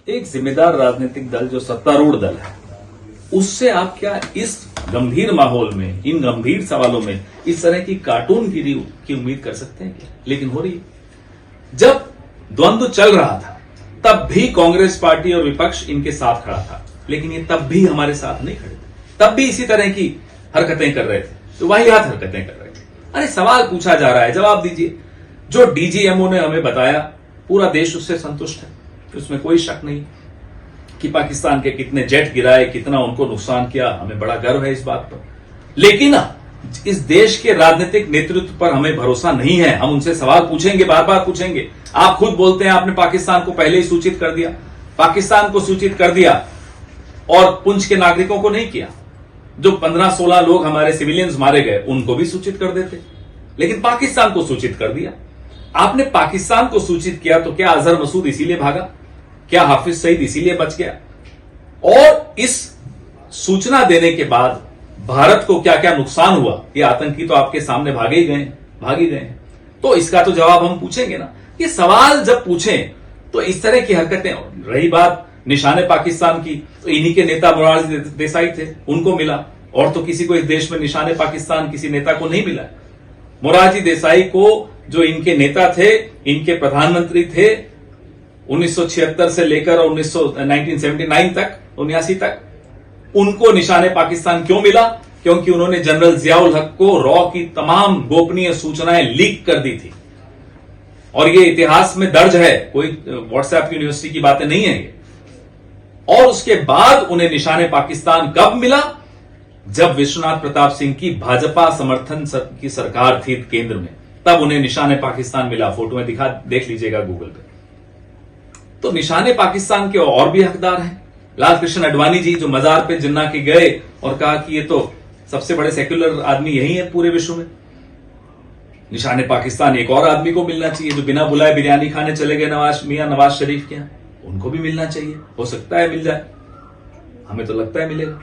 एक जिम्मेदार राजनीतिक दल जो सत्तारूढ़ दल है, उससे आप क्या इस गंभीर माहौल में, इन गंभीर सवालों में इस तरह की कार्टूनगिरी की उम्मीद कर सकते हैं क्या? लेकिन हो रही है। जब द्वंद्व चल रहा था तब भी कांग्रेस पार्टी और विपक्ष इनके साथ खड़ा था, लेकिन ये तब भी हमारे साथ नहीं खड़े थे, तब भी इसी तरह की हरकतें कर रहे थे, तो वाहियात हरकतें कर रहे थे। अरे सवाल पूछा जा रहा है, जवाब दीजिए। जो डीजीएमओ ने हमें बताया, पूरा देश उससे संतुष्ट है, उसमें कोई शक नहीं कि पाकिस्तान के कितने जेट गिराए, कितना उनको नुकसान किया, हमें बड़ा गर्व है इस बात पर। लेकिन इस देश के राजनीतिक नेतृत्व पर हमें भरोसा नहीं है। हम उनसे सवाल पूछेंगे, बार बार पूछेंगे। आप खुद बोलते हैं आपने पाकिस्तान को पहले ही सूचित कर दिया, पाकिस्तान को सूचित कर दिया और पुंछ के नागरिकों को नहीं किया। जो 15-16 लोग हमारे सिविलियंस मारे गए उनको भी सूचित कर देते, लेकिन पाकिस्तान को सूचित कर दिया। आपने पाकिस्तान को सूचित किया तो क्या अजहर मसूद इसीलिए भागा? क्या हाफिज सईद इसीलिए बच गया? और इस सूचना देने के बाद भारत को क्या क्या नुकसान हुआ, ये आतंकी तो आपके सामने भाग ही गए। तो इसका तो जवाब हम पूछेंगे ना। ये सवाल जब पूछें तो इस तरह की हरकतें, रही बात निशाने पाकिस्तान की, तो इन्हीं के नेता मोरारजी देसाई थे, उनको मिला। और तो किसी को इस देश में निशाने पाकिस्तान किसी नेता को नहीं मिला। मोरारजी देसाई को, जो इनके नेता थे, इनके प्रधानमंत्री थे 1976 से लेकर 1979 तक, 79 तक, उनको निशाने पाकिस्तान क्यों मिला? क्योंकि उन्होंने जनरल जियाउल हक को रॉ की तमाम गोपनीय सूचनाएं लीक कर दी थी। और ये इतिहास में दर्ज है, कोई व्हाट्सएप यूनिवर्सिटी की बातें नहीं है ये। और उसके बाद उन्हें निशाने पाकिस्तान कब मिला? जब विश्वनाथ प्रताप सिंह की भाजपा समर्थन की सरकार थी केंद्र में, तब उन्हें निशाने पाकिस्तान मिला। फोटो में देख लीजिएगा गूगल पे। तो निशाने पाकिस्तान के और भी हकदार हैं। लाल कृष्ण आडवाणी जी, जो मजार पे जिन्ना के गए और कहा कि ये तो सबसे बड़े सेक्युलर आदमी यही है पूरे विश्व में। निशाने पाकिस्तान एक और आदमी को मिलना चाहिए, जो बिना बुलाए बिरयानी खाने चले गए मियां नवाज शरीफ के यहां, उनको भी मिलना चाहिए। हो सकता है मिल जाए, हमें तो लगता है मिलेगा।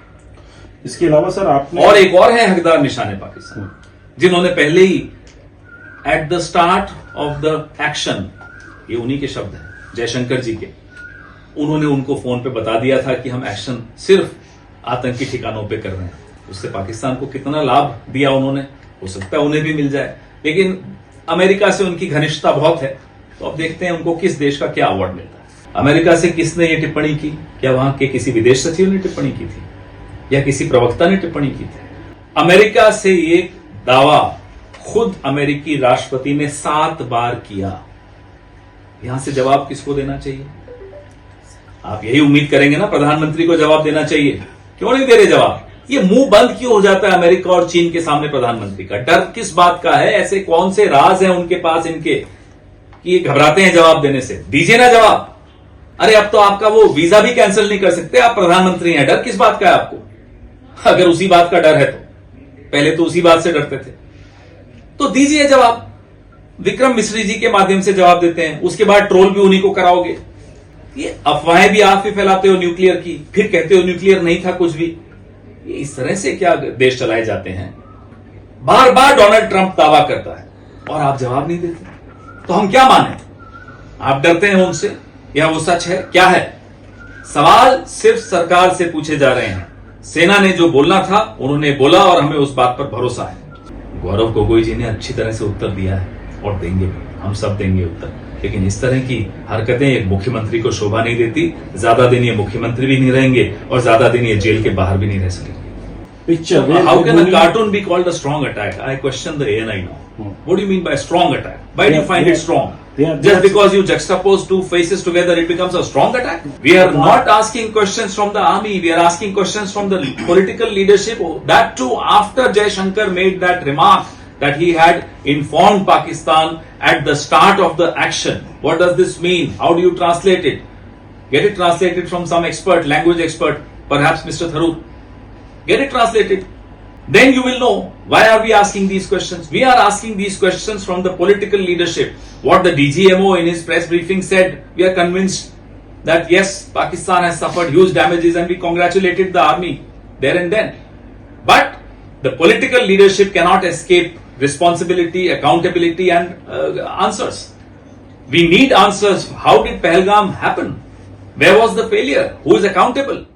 इसके अलावा सर आपने, और एक और है हकदार निशाने पाकिस्तान, जिन्होंने पहले ही at the start of the action, ये उन्हीं के शब्द हैं, जयशंकर जी के, उन्होंने उनको फोन पे बता दिया था कि हम एक्शन सिर्फ आतंकी ठिकानों पे कर रहे हैं। उससे पाकिस्तान को कितना लाभ दिया उन्होंने, हो सकता है उन्हें भी मिल जाए। लेकिन अमेरिका से उनकी घनिष्ठता बहुत है, तो अब देखते हैं उनको किस देश का क्या अवार्ड मिलता है। अमेरिका से किसने ये टिप्पणी की? क्या वहां के किसी विदेश सचिव ने टिप्पणी की थी, या किसी प्रवक्ता ने टिप्पणी की थी? अमेरिका से ये दावा खुद अमेरिकी राष्ट्रपति ने 7 बार किया। यहां से जवाब किसको देना चाहिए? आप यही उम्मीद करेंगे ना, प्रधानमंत्री को जवाब देना चाहिए। क्यों नहीं दे रहे जवाब? ये मुंह बंद क्यों हो जाता है अमेरिका और चीन के सामने प्रधानमंत्री का? डर किस बात का है? ऐसे कौन से राज हैं उनके पास इनके कि ये घबराते हैं जवाब देने से? दीजिए ना जवाब। अरे अब तो आपका वो वीजा भी कैंसिल नहीं कर सकते, आप प्रधानमंत्री हैं। डर किस बात का है आपको? अगर उसी बात का डर है तो पहले तो उसी बात से डरते थे। तो दीजिए जवाब। विक्रम मिश्री जी के माध्यम से जवाब देते हैं, उसके बाद ट्रोल भी उन्हीं को कराओगे। ये अफवाहें भी आप ही फैलाते हो न्यूक्लियर की, फिर कहते हो न्यूक्लियर नहीं था कुछ भी। ये इस तरह से क्या देश चलाए जाते हैं? बार बार डोनाल्ड ट्रंप दावा करता है और आप जवाब नहीं देते, तो हम क्या माने? आप डरते हैं उनसे या वो सच है? क्या है? सवाल सिर्फ सरकार से पूछे जा रहे हैं। सेना ने जो बोलना था उन्होंने बोला और हमें उस बात पर भरोसा है। गौरव गोगोई जी ने अच्छी तरह से उत्तर दिया है और देंगे भी, हम सब देंगे उत्तर। लेकिन इस तरह की हरकतें एक मुख्यमंत्री को शोभा नहीं देती। ज्यादा दिन ये मुख्यमंत्री भी नहीं रहेंगे और ज्यादा दिन ये जेल के बाहर भी नहीं रह सकेंगे। How can a cartoon be called a strong attack? I question the ANI now. What do you mean by strong attack? Why do you find it strong? Just because you juxtapose two faces together, it becomes a strong attack? We are not asking questions from the army. We are asking questions from the political leadership. That too after Jaishankar made that remark that he had informed Pakistan at the start of the action. What does this mean? How do you translate it? Get it translated from some expert, language expert, perhaps Mr. Tharoor. Get it translated. Then you will know why are we asking these questions. We are asking these questions from the political leadership. What the DGMO in his press briefing said, we are convinced that yes, Pakistan has suffered huge damages and we congratulated the army there and then. But the political leadership cannot escape responsibility, accountability and answers. We need answers. How did Pahalgam happen? Where was the failure? Who is accountable?